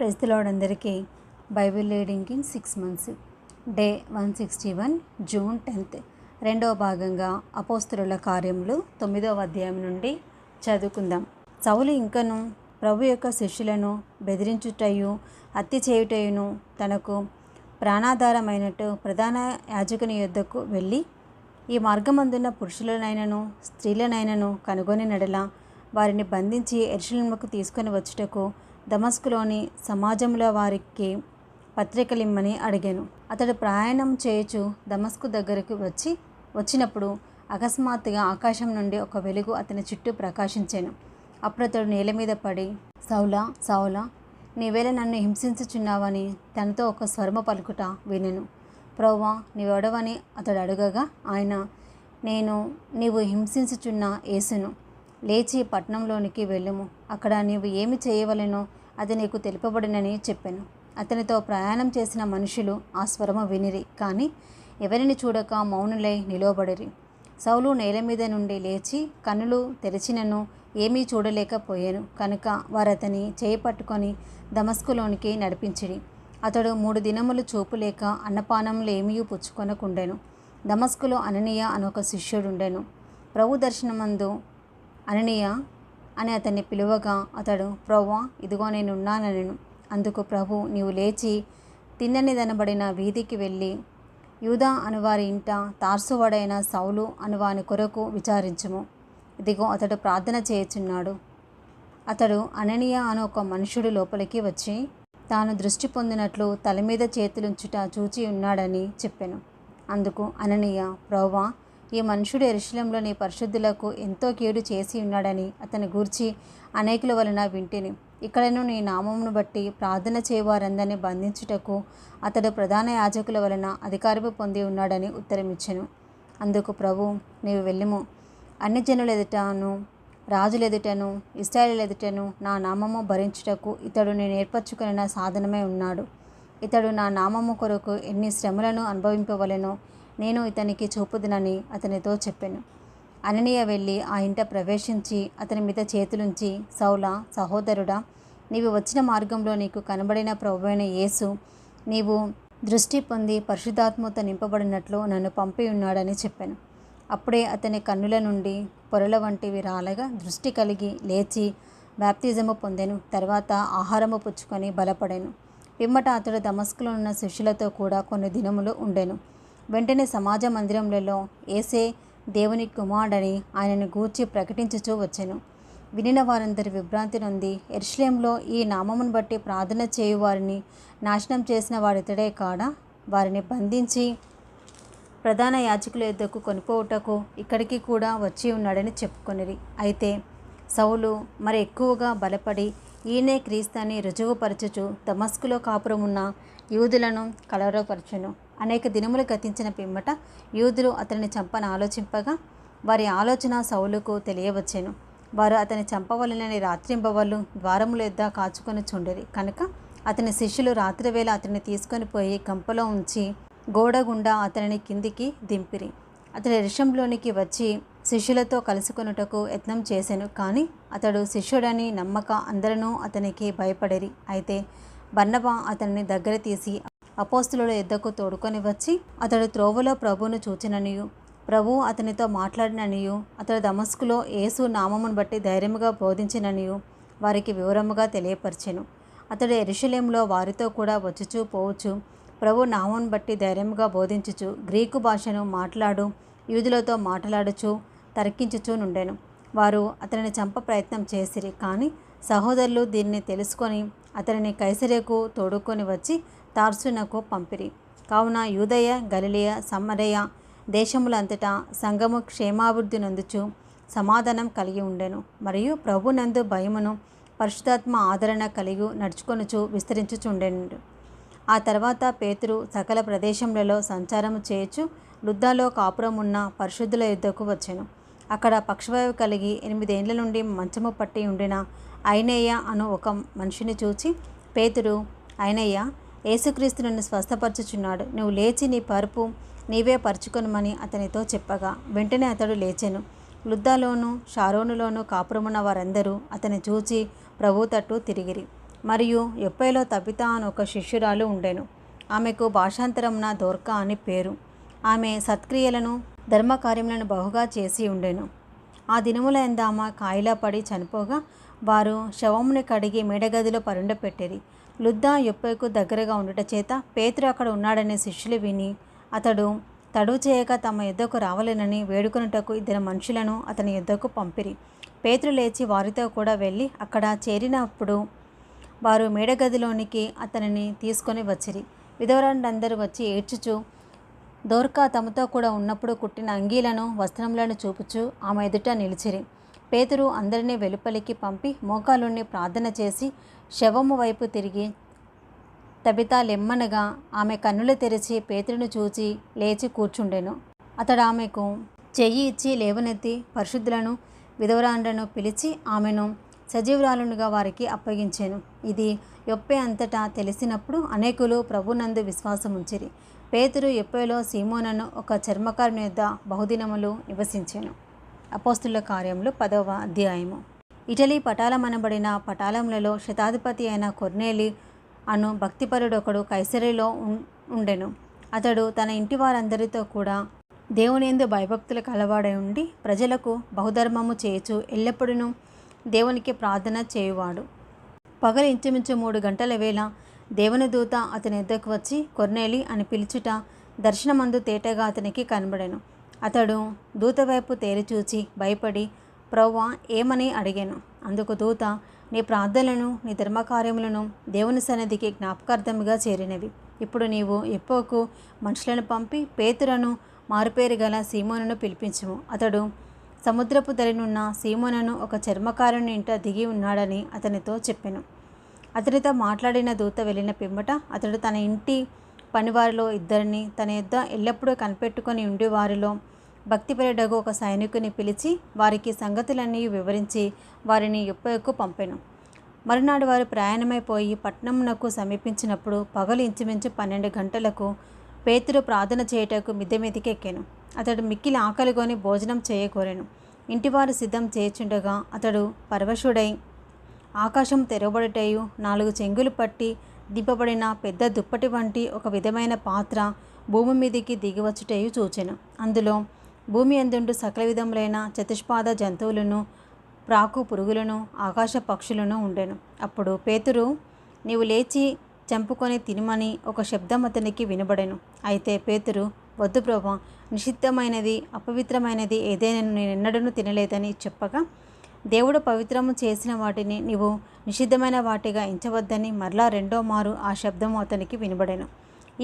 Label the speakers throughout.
Speaker 1: Praise the lord అందరికీ. Bible reading in 6 months, day 161, June 10th. రెండవ భాగంగా అపోస్తలుల కార్యములు 9వ అధ్యాయం నుండి చదువుకుందాం. సౌలు ఇంకను ప్రభు యొక్క శిష్యులను బెదిరించుటయు హత్య చేయుటయును తనకు ప్రాణాధారమైనట్టు ప్రధాన యాజకుని యొద్దకు వెళ్ళి, ఈ మార్గమందున్న పురుషులనైనను స్త్రీలనైనను కనుగొని నడల వారిని బంధించి యెరూషలేముకు తీసుకొని వచ్చుటకు దమస్కులోని సమాజంలో వారికి పత్రికలిమ్మని అడిగాను. అతడు ప్రయాణం చేయుచు దమస్కు దగ్గరకు వచ్చినప్పుడు అకస్మాత్తుగా ఆకాశం నుండి ఒక వెలుగు అతని చుట్టూ ప్రకాశించాను. అప్పుడు అతడు నేల మీద పడి, సౌలా సౌలా, నీవేళ నన్ను హింసించుచున్నావని తనతో ఒక స్వరము పలుకుట వినెను. ప్రభువా, నీవెవడవని అతడు అడగగా ఆయన, నీవు హింసించుచున్న యేసును. లేచి పట్టణంలోనికి వెళ్ళుము, అక్కడ నీవు ఏమి చేయవలెనో అది నీకు తెలుపబడినని చెప్పాను. అతనితో ప్రయాణం చేసిన మనుషులు ఆ స్వరము వినిరి, కానీ ఎవరిని చూడక మౌనులై నిలువబడిరి. సౌలు నేల మీద నుండి లేచి కన్నులు తెరిచినను ఏమీ చూడలేకపోయాను కనుక వారతని చేయి పట్టుకొని దమస్కులోనికి నడిపించిరి. అతడు 3 దినములు చూపులేక అన్నపానములు ఏమీ పుచ్చుకొనకుండెను. దమస్కులో అననీయ అనొక శిష్యుడుండెను. ప్రభు దర్శనమందు అననీయ అని అతన్ని పిలువగా అతడు, ప్రభువా, ఇదిగో నేనున్నానెను. అందుకు ప్రభు, నీవు లేచి తిన్ననిదనబడిన వీధికి వెళ్ళి యూదా అనువారి ఇంట తార్సువాడైన సౌలు అనువాని కొరకు విచారించుము. ఇదిగో అతడు ప్రార్థన చేయుచున్నాడు. అతడు అననీయ అను ఒక మనుష్యుడు లోపలికి వచ్చి తాను దృష్టి పొందినట్లు తల మీద చేతులుంచుట చూచి ఉన్నాడని చెప్పెను. అందుకు అననీయ, ప్రభువా, ఈ మనుషుడు యెరూషలేములోని పరిశుద్ధులకు ఎంతో కీడు చేసి ఉన్నాడని అతని గూర్చి అనేకుల వలన వింటిని. ఇక్కడను నీ నామమును బట్టి ప్రార్థన చేయవారందరినీ బంధించుటకు అతడు ప్రధాన యాజకుల వలన అధికారము పొంది ఉన్నాడని ఉత్తరమిచ్చెను. అందుకు ప్రభు, నీవు వెళ్ళుము, అన్ని జనుల ఎదుటను రాజుల ఎదుటను ఇశ్రాయేలీయుల ఎదుటను నా నామము భరించుటకు ఇతడు నేను ఏర్పరచుకున్న సాధనమై ఉన్నాడు. ఇతడు నా నామము కొరకు ఎన్ని శ్రమలను అనుభవింపవలెనో నేను ఇతనికి చూపుదునని అతనితో చెప్పాను. అననీయ వెళ్ళి ఆ ఇంట ప్రవేశించి అతని మీద చేతులుంచి, సౌలా, సహోదరుడా, నీవు వచ్చిన మార్గంలో నీకు కనబడిన ప్రభువైన యేసు నీవు దృష్టి పొంది పరిశుద్ధాత్మతో నింపబడినట్లు నన్ను పంపి ఉన్నాడని చెప్పాను. అప్పుడే అతని కన్నుల నుండి పొరల వంటివి రాలగా దృష్టి కలిగి లేచి బాప్తిజము పొందెను. తర్వాత ఆహారము పుచ్చుకొని బలపడెను. పిమ్మట అతడు దమస్కులో ఉన్న శిష్యులతో కూడా కొన్ని దినములు ఉండెను. వెంటనే సమాజ మందిరములలో యేసే దేవుని కుమారుడని ఆయనను గూర్చి ప్రకటించుచూ వచ్చెను. వినిన వారందరి విభ్రాంతి నొంది, యెరూషలేములో ఈ నామమును బట్టి ప్రార్థన చేయు వారిని నాశనం చేసిన వాడితడే కాడా, వారిని బంధించి ప్రధాన యాజకుల యొద్దకు కొనిపోవుటకు ఇక్కడికి కూడా వచ్చి ఉన్నాడని చెప్పుకొనిరి. అయితే సౌలు మరి ఎక్కువగా బలపడి ఈయనే క్రీస్తని రుజువుపరచుచు దమస్కులో కాపురమున్న యూదులను కలవరపరచెను. అనేక దినములు గతించిన పిమ్మట యూదులు అతనిని చంపని ఆలోచింపగా వారి ఆలోచన సౌలుకు తెలియవచ్చెను. వారు అతని చంపవలనని రాత్రింబవళ్ళు ద్వారముల యొద్ద కాచుకొని చుండిరి. కనుక అతని శిష్యులు రాత్రివేళ అతన్ని తీసుకొని పోయి గంపలో ఉంచి గోడ గుండా అతనిని కిందికి దింపిరి. అతడు యెరూషలేములోనికి వచ్చి శిష్యులతో కలుసుకొనుటకు యత్నం చేసెను. కానీ అతడు శిష్యుడని నమ్మక అందరూ అతనికి భయపడిరి. అయితే బర్నబా అతనిని దగ్గర తీసి అపోస్తలుల యొద్దకు తోడుకొని వచ్చి అతడు త్రోవలో ప్రభువును చూచిననియు ప్రభువు అతనితో మాట్లాడిననియు అతడు దమస్కులో యేసు నామమును బట్టి ధైర్యముగా బోధించిననియు వారికి వివరముగా తెలియపరిచెను. అతడు యెరూషలేములో వారితో కూడా వచ్చుచూ పోవచ్చు ప్రభు నామమును బట్టి ధైర్యముగా బోధించుచు గ్రీకు భాషను మాట్లాడు యూదులతో మాట్లాడుచు తర్కించుచూ నుండెను. వారు అతనిని చంప ప్రయత్నం చేసిరి. కానీ సహోదరులు దీన్ని తెలుసుకొని అతనిని కైసరియకు తోడుకొని వచ్చి తార్సునకు పంపిరి. కావున యూదయ, గలిలయ, సమరయ దేశములంతటా సంఘము క్షేమాభివృద్ధి నొందుచు సమాధానం కలిగి ఉండెను. మరియు ప్రభునందు భయమును పరిశుద్ధాత్మ ఆదరణ కలిగి నడుచుకొనుచు విస్తరించుచుండెను. ఆ తర్వాత పేతురు సకల ప్రదేశములలో సంచారము చేయుచు లుద్దలో కాపురమున్న పరిశుద్ధుల యొద్దకు వచ్చెను. అక్కడ పక్షవాయువు కలిగి 8 ఏండ్ల నుండి మంచము పట్టి ఉండిన ఐనేయ అను ఒక మనిషిని చూచి, పేతురు, ఐనేయ, యేసుక్రీస్తు నిన్ను స్వస్థపరచుచున్నాడు, నువ్వు లేచి నీ పరుపు నీవే పరుచుకొనుమని అతనితో చెప్పగా వెంటనే అతడు లేచెను. లుద్దలోను షారోనులోను కాపురమున్న వారందరూ అతని చూచి ప్రభు తట్టు తిరిగిరి. మరియు యొప్పేలో తబితా అని ఒక శిష్యురాలు ఉండెను. ఆమెకు భాషాంతరమున దోర్కా అని పేరు. ఆమె సత్క్రియలను ధర్మకార్యములను బహుగా చేసి ఉండెను. ఆ దినములందు ఆమె కాయిలా పడి చనిపోగా వారు శవముని కడిగి మేడగదిలో పరుండపెట్టిరి. లుద్దా యొప్పేకు దగ్గరగా ఉండుట చేత పేతురు అక్కడ ఉన్నాడనే శిష్యులు విని అతడు తడువు చేయక తమ యుద్ధకు రావాలనని వేడుకొనుటకు 2 మనుషులను అతని యుద్ధకు పంపిరి. పేతురు లేచి వారితో కూడా వెళ్ళి అక్కడ చేరినప్పుడు వారు మేడగదిలోనికి అతనిని తీసుకొని వచ్చిరి. విధవరాండ్రందరూ వచ్చి ఏడ్చుచు దోర్కా తమతో కూడా ఉన్నప్పుడు కుట్టిన అంగీలను వస్త్రములను చూపుచు ఆమె ఎదుట నిలిచిరి. పేతురు అందరినీ వెలుపలికి పంపి మోకాలుండి ప్రార్థన చేసి శవము వైపు తిరిగి తబితా లెమ్మనగా ఆమె కన్నులు తెరిచి పేతురును చూచి లేచి కూర్చుండెను. అతడు ఆమెకు చెయ్యి ఇచ్చి లేవనెత్తి పరిశుద్ధులను విధవరాండ్రను పిలిచి ఆమెను సజీవురాలునిగా వారికి అప్పగించెను. ఇది యొప్పే అంతటా తెలిసినప్పుడు అనేకులు ప్రభునందు విశ్వాసముంచిరి. పేతురు యొప్పేలో సీమోనను ఒక చర్మకారుని యొద్ద బహుదినములు నివసించెను. అపోస్తుల కార్యములు 10వ అధ్యాయము. ఇటలీ పటాలమనబడిన పటాలములలో శతాధిపతి అయిన కొర్నేలి అను భక్తిపరుడొకడు కైసరీలో ఉండెను. అతడు తన ఇంటి వారందరితో కూడా దేవునియందు భయభక్తులు కలవాడై ఉండి ప్రజలకు బహుధర్మము చేయుచు ఎల్లప్పుడూ దేవునికి ప్రార్థన చేయువాడు. పగలు ఇంచుమించు 3 గంటల వేళ దేవుని దూత అతని యొద్దకు వచ్చి కొర్నేలి అని పిలుచుట దర్శనమందు తేటగా అతనికి కనబడెను. అతడు దూత వైపు తేరిచూచి భయపడి ప్రభువా ఏమని అడిగాను. అందుకు దూత, నీ ప్రార్థనలను నీ ధర్మకార్యములను దేవుని సన్నిధికి జ్ఞాపకార్థముగా చేరినవి. ఇప్పుడు నీవు యొప్పేకు మనుషులను పంపి పేతురును మారుపేరు గల సీమోనును పిలిపించుము. అతడు సముద్రపు ధరినున్న సీమోనును ఒక చర్మకారుని ఇంట దిగి ఉన్నాడని అతనితో చెప్పెను. అతనితో మాట్లాడిన దూత వెళ్ళిన పిమ్మట అతడు తన ఇంటి పనివారిలో 2 తన యొద్ద ఎల్లప్పుడూ కనిపెట్టుకొని ఉండి వారిలో భక్తిపరుడగు ఒక సైనికుని పిలిచి వారికి సంగతులన్నీ వివరించి వారిని యొప్పేకు పంపెను. మరునాడు వారు ప్రయాణమైపోయి పట్టణమునకు సమీపించినప్పుడు పగలు ఇంచుమించు 12 గంటలకు పేతురు ప్రార్థన చేయుటకు మిద్దె మీదికి ఎక్కెను. అతడు మిక్కిలి ఆకలిగొని భోజనం చేయకోరెను. ఇంటివారు సిద్ధం చేయుచుండగా అతడు పరవశుడై ఆకాశం తెరవబడుటయు 4 చెంగులు పట్టి దింపబడిన పెద్ద దుప్పటి వంటి ఒక విధమైన పాత్ర భూమి మీదికి దిగివచ్చుటయు చూచెను. అందులో భూమి యందుండు సకల విధములైన చతుష్పాద జంతువులను ప్రాకు పురుగులను ఆకాశ పక్షులను ఉండెను. అప్పుడు పేతురు, నీవు లేచి చంపుకొని తినుమని ఒక శబ్దం అతనికి వినబడెను. అయితే పేతురు, వద్దు ప్రభువా, నిషిద్ధమైనది అపవిత్రమైనది ఏదైనా నేనెన్నడూ తినలేదని చెప్పగా, దేవుడు పవిత్రము చేసిన వాటిని నీవు నిషిద్ధమైన వాటిగా ఎంచవద్దని మరలా 2వ మారు ఆ శబ్దము అతనికి వినబడెను.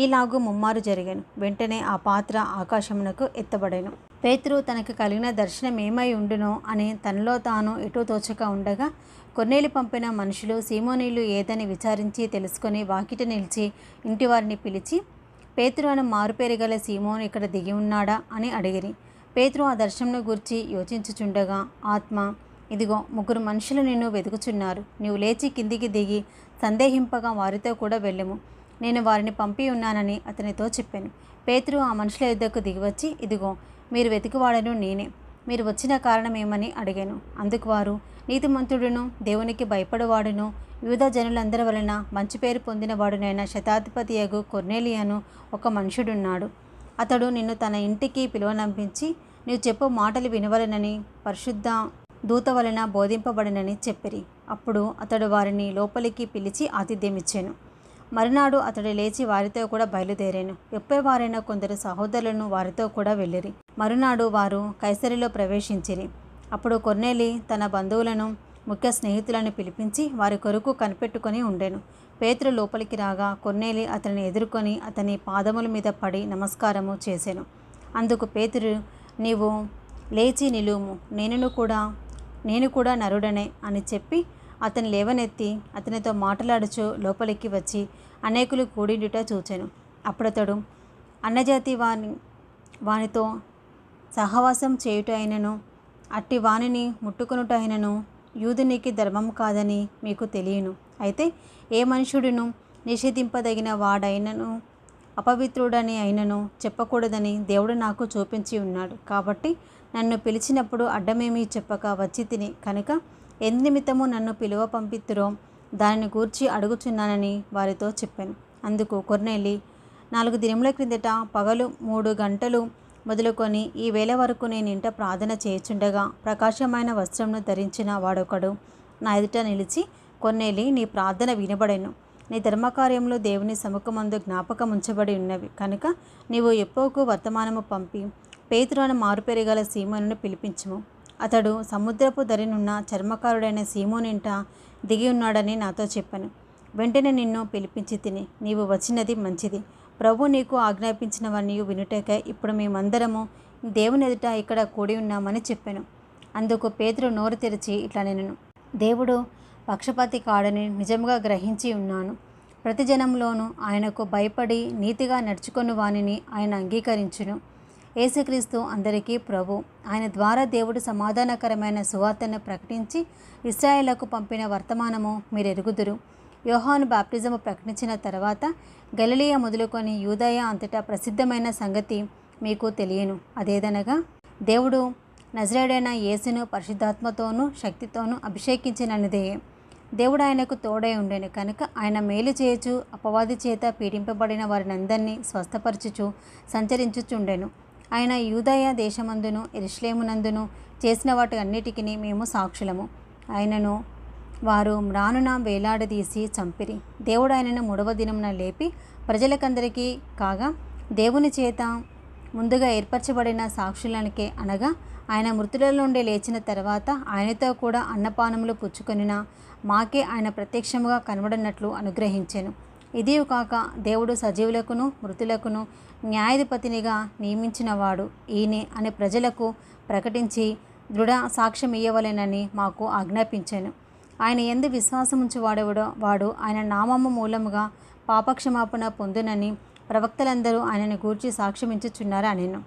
Speaker 1: ఈలాగు 3 మారు జరిగెను. వెంటనే ఆ పాత్ర ఆకాశమునకు ఎత్తబడెను. పేతురు తనకు కలిగిన దర్శనం ఏమై ఉండునో అని తనలో తాను ఎటూ తోచక ఉండగా కొర్నేలి పంపిన మనుషులు సీమోనీలు ఏదని విచారించి తెలుసుకొని వాకిట నిలిచి ఇంటివారిని పిలిచి, పేతురు అను మారుపేరు గల సీమోను ఇక్కడ దిగి ఉన్నాడా అని అడిగిరి. పేతురు ఆ దర్శనంను గూర్చి యోచించుచుండగా ఆత్మ, ఇదిగో 3 మనుషులు నిన్ను వెతుకుచున్నారు. నీవు లేచి కిందికి దిగి సందేహింపగా వారితో కూడా వెళ్ళుము. నేను వారిని పంపి ఉన్నానని అతనితో చెప్పాను. పేతురు ఆ మనుషుల యొద్దకు దిగివచ్చి, ఇదిగో మీరు వెతుకువాడను నేనే. మీరు వచ్చిన కారణం ఏమని అడిగాను. అందుకు వారు, నీతిమంతుడును దేవునికి భయపడువాడును యూదా జనులందరి వలన మంచి పేరు పొందినవాడునైన శతాధిపతియగు కొర్నేలియను ఒక మనుషుడున్నాడు. అతడు నిన్ను తన ఇంటికి పిలువనంపించి నీవు చెప్పు మాటలు వినవలనని పరిశుద్ధ దూత వలన బోధింపబడినని చెప్పిరి. అప్పుడు అతడు వారిని లోపలికి పిలిచి ఆతిథ్యమిచ్చాను. మరునాడు అతడు లేచి వారితో కూడా బయలుదేరాను. యొప్పేవారైన కొందరు సహోదరులను వారితో కూడా వెళ్ళిరి. మరునాడు వారు కైసరీలో ప్రవేశించిరి. అప్పుడు కొర్నేలి తన బంధువులను ముఖ్య స్నేహితులను పిలిపించి వారి కొరకు కనిపెట్టుకొని ఉండెను. పేతురు లోపలికి రాగా కొర్నేలి అతనిని ఎదుర్కొని అతని పాదముల మీద పడి నమస్కారము చేసెను. అందుకు పేతురు, నీవు లేచి నిలువుము, నేను కూడా నరుడనే అని చెప్పి అతని లేవనెత్తి అతనితో మాట్లాడుచు లోపలికి వచ్చి అనేకులు కూడిండుట చూచెను. అప్పుడతడు అన్నజాతి వానితో సహవాసం చేయుట అయినను అట్టి వానిని ముట్టుకొనుట అయినను యూదునికి ధర్మం కాదని మీకు తెలియను. అయితే ఏ మనుషుడును నిషేధింపదగిన వాడైనను అపవిత్రుడని అయినను చెప్పకూడదని దేవుడు నాకు చూపించి ఉన్నాడు. కాబట్టి నన్ను పిలిచినప్పుడు అడ్డమేమీ చెప్పక వచ్చి తిని కనుక ఎందు నిమిత్తము నన్ను పిలువ పంపిత్తురో దానిని గూర్చి అడుగుచున్నానని వారితో చెప్పాను. అందుకు కొర్నేలి, 4 దినముల క్రిందట పగలు 3 గంటలు మొదలుకొని ఈ వేళ వరకు నేను ఇంట ప్రార్థన చేయుచుండగా ప్రకాశమైన వస్త్రమును ధరించిన వాడొకడు నా ఎదుట నిలిచి, కొర్నేలి, నీ ప్రార్థన వినబడెను. నీ ధర్మకార్యములు దేవుని సముఖమందు జ్ఞాపకం ఉంచబడి ఉన్నవి కనుక నీవు యొప్పకు వర్తమానము పంపి పేతురు అను మారుపేరుగల సీమోనును పిలిపించుము. అతడు సముద్రపు దరినున్న చర్మకారుడైన సీమోనింట దిగి ఉన్నాడని నాతో చెప్పాను. వెంటనే నిన్ను పిలిపించి తిని, నీవు వచ్చినది మంచిది. ప్రభు నీకు ఆజ్ఞాపించినవన్నీ వినుటకై ఇప్పుడు మేమందరము దేవుని ఎదుట ఇక్కడ కూడి ఉన్నామని చెప్పాను. అందుకు పేతురు నోరు తెరిచి ఇట్లా నేను, దేవుడు పక్షపాతి కాడని నిజంగా గ్రహించి ఉన్నాను. ప్రతి జనంలోనూ ఆయనకు భయపడి నీతిగా నడుచుకొని వానిని ఆయన అంగీకరించును. యేసుక్రీస్తు అందరికీ ప్రభు. ఆయన ద్వారా దేవుడు సమాధానకరమైన సువార్తను ప్రకటించి ఇశ్రాయేలుకు పంపిన వర్తమానము మీరు ఎరుగుదురు. యోహాను బాప్టిజము ప్రకటించిన తర్వాత గలిలయ మొదలుకొని యూదయ అంతటా ప్రసిద్ధమైన సంగతి మీకు తెలియను. అదేదనగా దేవుడు నజరేయుడైన యేసును పరిశుద్ధాత్మతోనూ శక్తితోనూ అభిషేకించినదే. దేవుడు ఆయనకు తోడై ఉండెను కనుక ఆయన మేలు చేయుచు అపవాది చేత పీడింపబడిన వారినందరినీ స్వస్థపరచుచు సంచరించుచుండెను. ఆయన యూదయ దేశమందును యెరూషలేమునందును చేసిన వాటి అన్నిటికీ మేము సాక్షులము. ఆయనను వారు మ్రానున వేలాడదీసి చంపిరి. దేవుడు ఆయనను 3వ దినమున లేపి ప్రజలకందరికీ కాగా దేవుని చేత ముందుగా ఏర్పరచబడిన సాక్షులనికే, అనగా ఆయన మృతుల నుండి లేచిన తర్వాత ఆయనతో కూడా అన్నపానములు పుచ్చుకొనిన మాకే ఆయన ప్రత్యక్షముగా కనబడినట్లు అనుగ్రహించెను. ఇదియు కాక దేవుడు సజీవులకును మృతులకును న్యాయాధిపతినిగా నియమించినవాడు ఈయనే అని ప్రజలకు ప్రకటించి దృఢ సాక్ష్యం ఇయ్యవలెనని మాకు ఆజ్ఞాపించాను. ఆయన యందు విశ్వాసముంచు వాడు ఆయన నామము మూలముగా పాపక్షమాపణ పొందునని ప్రవక్తలందరూ ఆయనను గూర్చి సాక్ష్యమించుచున్నారు అనెను.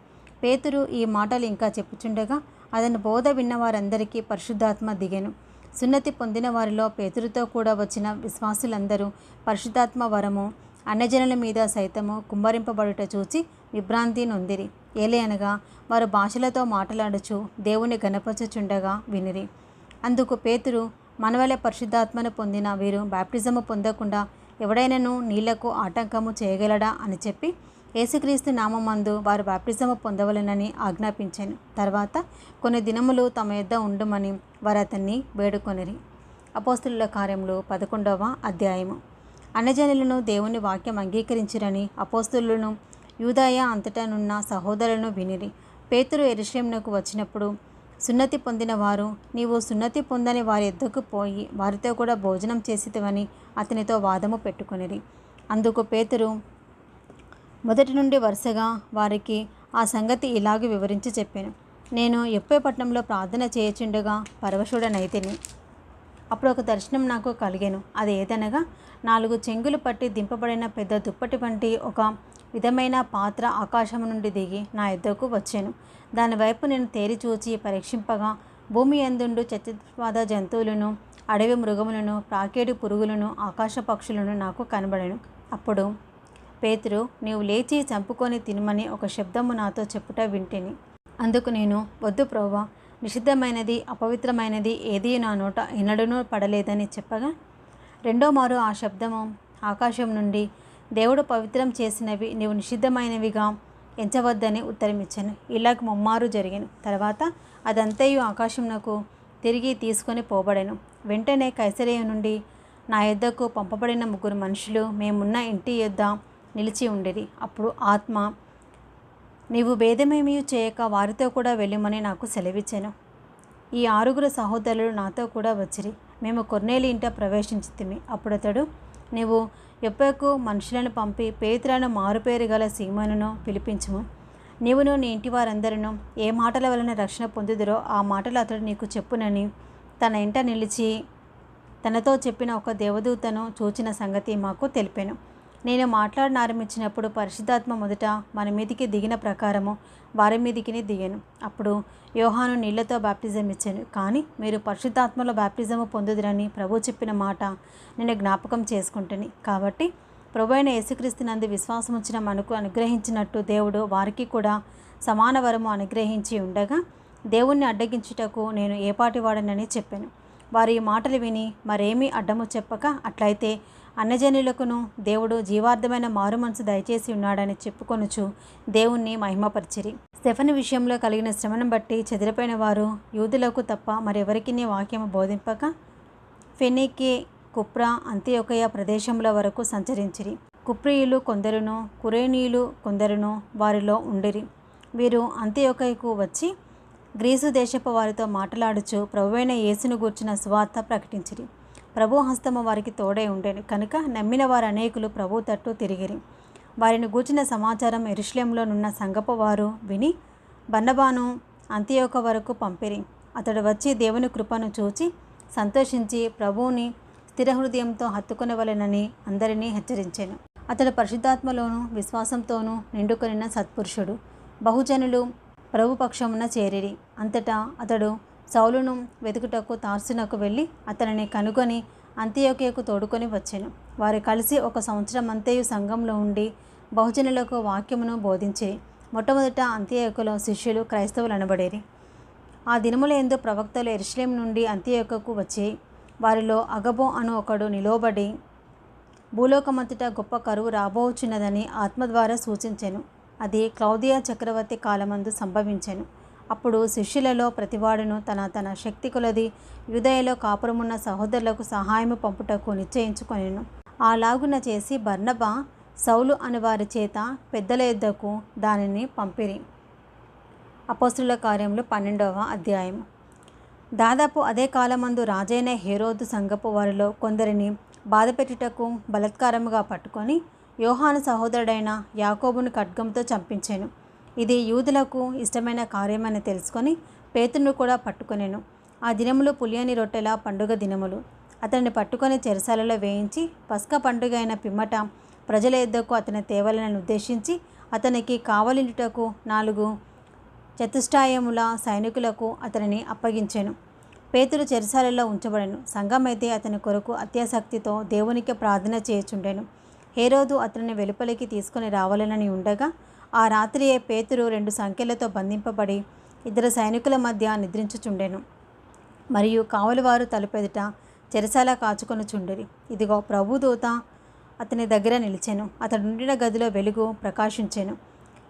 Speaker 1: పేతురు ఈ మాటలు ఇంకా చెప్పుచుండగా అతని బోధ విన్న వారందరికీ పరిశుద్ధాత్మ దిగెను. సున్నతి పొందిన వారిలో పేతురుతో కూడా వచ్చిన విశ్వాసులందరూ పరిశుద్ధాత్మ వరము అన్యజనుల మీద సైతము కుమ్మరింపబడుట చూచి విభ్రాంతి నొందిరి. ఏలయనగా వారు భాషలతో మాట్లాడుచు దేవుని గణపరచుచుండగా వినిరి. అందుకు పేతురు, మనవలే పరిశుద్ధాత్మను పొందిన వీరు బాప్టిజము పొందకుండా ఎవడైనను నీళ్లకు ఆటంకము చేయగలడా అని చెప్పి యేసుక్రీస్తు నామమందు వారు బాప్టిజము పొందవలెనని ఆజ్ఞాపించాను. తర్వాత కొన్ని దినములు తమ యొద్ద ఉండుమని వారు అతన్ని వేడుకొనిరి. అపోస్తలుల కార్యములు 11వ అధ్యాయము. అన్యజనులను దేవుని వాక్యం అంగీకరించిరని అపోస్తలులను యూదయ అంతటనున్న సహోదరులను వినిరి. పేతురు యెరూషలేమునకు వచ్చినప్పుడు సున్నతి పొందిన వారు, నీవు సున్నతి పొందని వారి యొద్దకు పోయి వారితో కూడా భోజనం చేసితివని అతనితో వాదము పెట్టుకొనిరి. అందుకు పేతురు మొదటి నుండి వరుసగా వారికి ఆ సంగతి ఇలాగ వివరించి చెప్పాను. నేను యొప్పే పట్టణంలో ప్రార్థన చేయుచుండగా పరవశుడనైతిని. అప్పుడు ఒక దర్శనం నాకు కలిగెను. అది ఏదనగా 4 చెంగులు పట్టి దింపబడిన పెద్ద దుప్పటి వంటి ఒక విధమైన పాత్ర ఆకాశము నుండి దిగి నా యొద్దకు వచ్చాను. దానివైపు నేను తేరి చూచి పరీక్షింపగా భూమి యందుండు చతుర్పాద జంతువులను, అడవి మృగములను, ప్రాకేడు పురుగులను, ఆకాశ పక్షులను నాకు కనబడెను. అప్పుడు పేతురు, నీవు లేచి చంపుకొని తినమని ఒక శబ్దము నాతో చెప్పుట వింటిని. అందుకు నేను, వద్దు ప్రభువా, నిషిద్ధమైనది అపవిత్రమైనది ఏదీ నా నోట ఎన్నడూనూ పడలేదని చెప్పగా, రెండో మారు ఆ శబ్దము ఆకాశం నుండి, దేవుడు పవిత్రం చేసినవి నీవు నిషిద్ధమైనవిగా ఎంచవద్దని ఉత్తరమిచ్చాను. ఇలాగ ముమ్మారు జరిగాను. తర్వాత అదంతయు ఆకాశమునకు తిరిగి తీసుకొని పోబడెను. వెంటనే కైసరయ నుండి నా యొద్దకు పంపబడిన 3 మనుషులు మేమున్న ఇంటి యొద్ద నిలిచి ఉండిరి. అప్పుడు ఆత్మ, నీవు భేదమేమీ చేయక వారితో కూడా వెళ్ళమని నాకు సెలవిచ్చాను. ఈ 6 సహోదరులు నాతో కూడా వచ్చిరి. మేము కొర్నేలి ఇంట ప్రవేశించితిమి. అప్పుడు అతడు, నీవు యొప్పకు మనుషులను పంపి పేతురును మారుపేరు గల సీమోనును పిలిపించుము. నీవును నీ ఇంటి వారందరూ ఏ మాటల వలన రక్షణ పొందుదురో ఆ మాటలు అతడు నీకు చెప్పునని తన ఇంట నిలిచి తనతో చెప్పిన ఒక దేవదూతను చూచిన సంగతి మాకు తెలిపాను. నేను మాట్లాడనారంభించినప్పుడు పరిశుద్ధాత్మ మొదట మన మీదికి దిగిన ప్రకారము వారి మీదికి దిగాను. అప్పుడు యోహాను నీళ్లతో బాప్టిజం ఇచ్చాను. కానీ మీరు పరిశుద్ధాత్మలో బాప్టిజము పొందుదురని ప్రభు చెప్పిన మాట నేను జ్ఞాపకం చేసుకుంటుని. కాబట్టి ప్రభు అయిన యేసుక్రీస్తునందు విశ్వాసం ఉంచిన మనకు అనుగ్రహించినట్టు దేవుడు వారికి కూడా సమాన వరము అనుగ్రహించి ఉండగా దేవుణ్ణి అడ్డగించుటకు నేను ఏపాటివాడనని చెప్పాను. వారి మాటలు విని మరేమీ అడ్డము చెప్పక, అట్లయితే అన్యజనులకును దేవుడు జీవార్థమైన మారు మనసు దయచేసి ఉన్నాడని చెప్పుకొనుచు దేవుణ్ణి మహిమపరిచిరి. స్టెఫను విషయంలో కలిగిన శ్రమను బట్టి చెదిరిపోయిన వారు యూదులకు తప్ప మరెవరికి వాక్యము బోధింపక ఫెనీకే, కుప్రా, అంతియొకయ ప్రదేశముల వరకు సంచరించిరి. కుప్రియులు కొందరును కురేనీయులు కొందరును వారిలో ఉండిరి. వీరు అంతియొకయకు వచ్చి గ్రీసు దేశపు వారితో మాట్లాడుచు ప్రభువైన యేసును గూర్చిన సువార్త ప్రకటించిరి. ప్రభు హస్తము వారికి తోడై ఉండేను కనుక నమ్మిన వారు అనేకులు ప్రభు తట్టు తిరిగిరి. వారిని గూర్చిన సమాచారం యెరూషలేములో నున్న సంఘపు వారు విని బర్నబాను అంతియొక వరకు పంపిరి. అతడు వచ్చి దేవుని కృపను చూచి సంతోషించి ప్రభువుని స్థిర హృదయంతో హత్తుకొనవలెనని అందరినీ హెచ్చరించెను. అతడు పరిశుద్ధాత్మలోను విశ్వాసంతోనూ నిండుకొనిన సత్పురుషుడు. బహుజనులు ప్రభు పక్షమున చేరిరి. అంతటా అతడు సౌలును వెతుకుటకు తార్సునకు వెళ్ళి అతనిని కనుగొని అంతియొకయకు తోడుకొని వచ్చెను. వారు కలిసి 1 సంవత్సరం అంతయు సంఘంలో ఉండి బహుజనులకు వాక్యమును బోధించిరి. మొట్టమొదట అంతియొకలో శిష్యులు క్రైస్తవులు అనబడేరి. ఆ దినములందు ప్రవక్తలు యెరూషలేము నుండి అంతియొకకు వచ్చి వారిలో అగబో అను ఒకడు నిలువబడి భూలోకమంతటా గొప్ప కరువు రాబోచున్నదని ఆత్మ ద్వారా సూచించెను. అది క్లౌదియా చక్రవర్తి కాలమందు సంభవించెను. అప్పుడు శిష్యులలో ప్రతివాడును తన శక్తి కొలది యూదయలో కాపురమున్న సహోదరులకు సహాయము పంపుటకు నిశ్చయించుకొనెను. అలాగున చేసి బర్నబా, సౌలు అను వారి చేత పెద్దల యొద్దకు దానిని పంపిరి. అపోస్తలుల కార్యములు 12వ అధ్యాయము. దాదాపు అదే కాలమందు రాజైన హేరోదు సంఘపు వారిలో కొందరిని బాధపెట్టుటకు బలత్కారముగా పట్టుకొని యోహాను సహోదరుడైన యాకోబును ఖడ్గంతో చంపించెను. ఇది యూదులకు ఇష్టమైన కార్యమని తెలుసుకొని పేతురును కూడా పట్టుకొనెను. ఆ దినములు పులియని రొట్టెల పండుగ దినములు. అతన్ని పట్టుకొని చెరసాలలో వేయించి పస్కా పండుగ అయిన పిమ్మట ప్రజల యొద్దకు అతని తేవలనని ఉద్దేశించి అతనికి కావలిండుటకు 4 చతుష్టాయముల సైనికులకు అతనిని అప్పగించెను. పేతురు చెరసాలలో ఉంచబడెను. సంఘమైతే అతని కొరకు అత్యాసక్తితో దేవునికి ప్రార్థన చేయుచుండెను. హేరోదు అతనిని వెలుపలికి తీసుకొని రావాలనని ఉండగా ఆ రాత్రియే పేతురు 2 సంకెళ్లతో బంధింపబడి 2 సైనికుల మధ్య నిద్రించుచుండెను. మరియు కావలివారు తలుపెదుట చెరసాల కాచుకొనుచుండిరి. ఇదిగో ప్రభుదూత అతని దగ్గర నిలిచెను. అతడు ఉండిన గదిలో వెలుగు ప్రకాశించెను.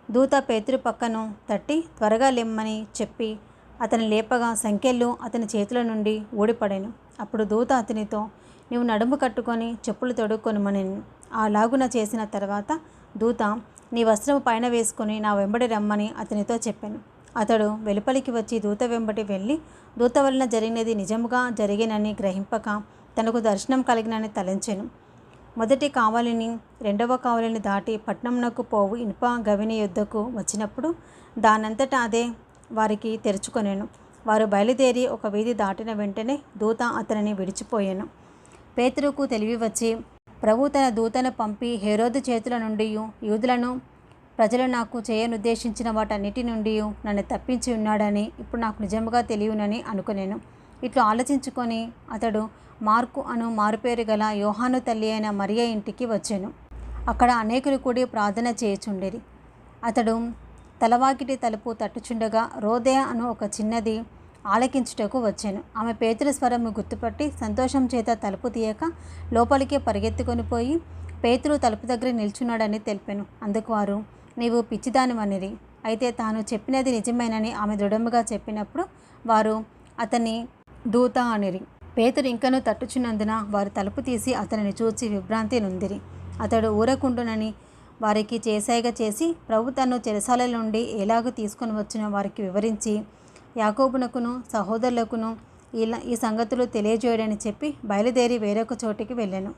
Speaker 1: దూత పేతురు పక్కను తట్టి త్వరగా లెమ్మని చెప్పి అతని లేపగా సంకెళ్ళు అతని చేతుల నుండి ఊడిపడెను. అప్పుడు దూత అతనితో, నీవు నడుము కట్టుకొని చెప్పులు తొడుక్కొనుమనెను. అలాగున చేసిన తర్వాత దూత, నీ వస్త్రము పైన వేసుకొని నా వెంబడి రమ్మని అతనితో చెప్పాను. అతడు వెలుపలికి వచ్చి దూత వెంబడి వెళ్ళి దూత వలన జరిగినది నిజముగా జరిగినని గ్రహింపక తనకు దర్శనం కలిగినని తలంచెను. మొదటి కావలిని 2వ కావలిని దాటి పట్నమునకు పోవు ఇనుప గవిని యొద్దకు వచ్చినప్పుడు దానంతటా అదే వారికి తెరుచుకొనెను. వారు బయలుదేరి ఒక వీధి దాటిన వెంటనే దూత అతనిని విడిచిపోయాను. పేతురుకు తెలివి వచ్చి ప్రభు తన దూతను పంపి హేరోదు చేతుల నుండి యూదులను ప్రజలు నాకు చేయనుద్దేశించిన వాటన్నిటి నుండి నన్ను తప్పించి ఉన్నాడని ఇప్పుడు నాకు నిజముగా తెలియనని అనుకునేను. ఇట్లా ఆలోచించుకొని అతడు మార్కు అను మారుపేరు గల యోహాను తల్లి అయిన మరియ ఇంటికి వచ్చెను. అక్కడ అనేకులు కూడి ప్రార్థన చేయుచుండిరి. అతడు తలవాకిటి తలుపు తట్టుచుండగా రోదే అను ఒక చిన్నది ఆలకించుటకు వచ్చాను. ఆమె పేతురు స్వరము గుర్తుపట్టి సంతోషం చేత తలుపు తీయక లోపలికి పరిగెత్తుకొని పోయి పేతురు తలుపు దగ్గర నిల్చున్నాడని తెలిపాను. అందుకు వారు, నీవు పిచ్చిదానివనిరి. అయితే తాను చెప్పినది నిజమేనని ఆమె దృఢముగా చెప్పినప్పుడు వారు అతన్ని దూత అనిరి. పేతురు ఇంకనూ తట్టుచున్నందున వారు తలుపు తీసి అతనిని చూచి విభ్రాంతి నొందిరి. అతడు ఊరకుండునని వారికి చేసాయిగా చేసి ప్రభు తను చెరసాల నుండి ఎలాగూ తీసుకొని వచ్చిన వారికి వివరించి యాకోబునకును సహోదరులకును ఈ సంగతులు తెలియజేయడని చెప్పి బయలుదేరి వేరొక చోటికి వెళ్ళాను.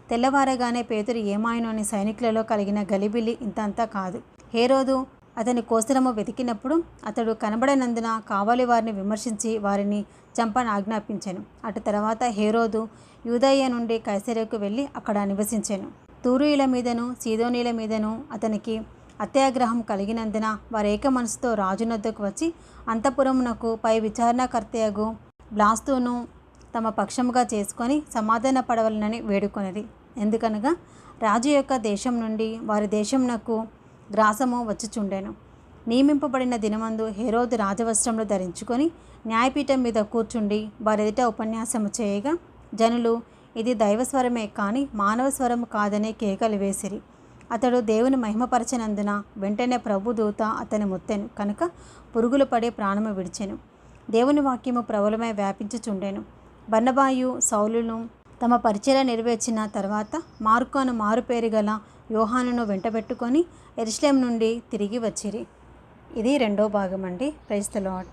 Speaker 1: తెల్లవారగానే పేతురు ఏమాయను అని సైనికులలో కలిగిన గలిబిలి ఇంతంతా కాదు. హేరోదు అతని కోసరము వెతికినప్పుడు అతడు కనబడనందున కావాలి వారిని విమర్శించి వారిని చంపని ఆజ్ఞాపించాను. అటు తర్వాత హేరోదు యూదయ నుండి కైసరియకు వెళ్ళి అక్కడ నివసించాను. తూరుయుల మీదను సీదోనీల మీదను అతనికి అత్యాగ్రహం కలిగినందున వారు ఏక మనసుతో రాజునొద్దకు వచ్చి అంతఃపురమునకు పై విచారణకర్తయగు బ్లాస్తును తమ పక్షముగా చేసుకొని సమాధాన పడవలనని వేడుకొనిది. ఎందుకనగా రాజు యొక్క దేశం నుండి వారి దేశమునకు గ్రాసము వచ్చుచుండెను. నియమింపబడిన దినమందు హేరోదు రాజవస్త్రములు ధరించుకొని న్యాయపీఠం మీద కూర్చుండి వారెదుట ఉపన్యాసము చేయగా జనులు ఇది దైవస్వరమే కానీ మానవ స్వరము కాదనే కేకలు వేసిరి. అతడు దేవుని మహిమపరచనందున వెంటనే ప్రభు దూత అతని ముత్తెను కనుక పురుగులు పడే ప్రాణము విడిచెను. దేవుని వాక్యము ప్రబలమై వ్యాపించుచుండెను. బర్నబాయు సౌలును తమ పరిచర్య నెరవేర్చిన తర్వాత మార్కు అను మారుపేరు గల యోహానును వెంటబెట్టుకొని యెరూషలేము నుండి తిరిగి వచ్చిరి. ఇది 2వ భాగం అండి. Praise the lord.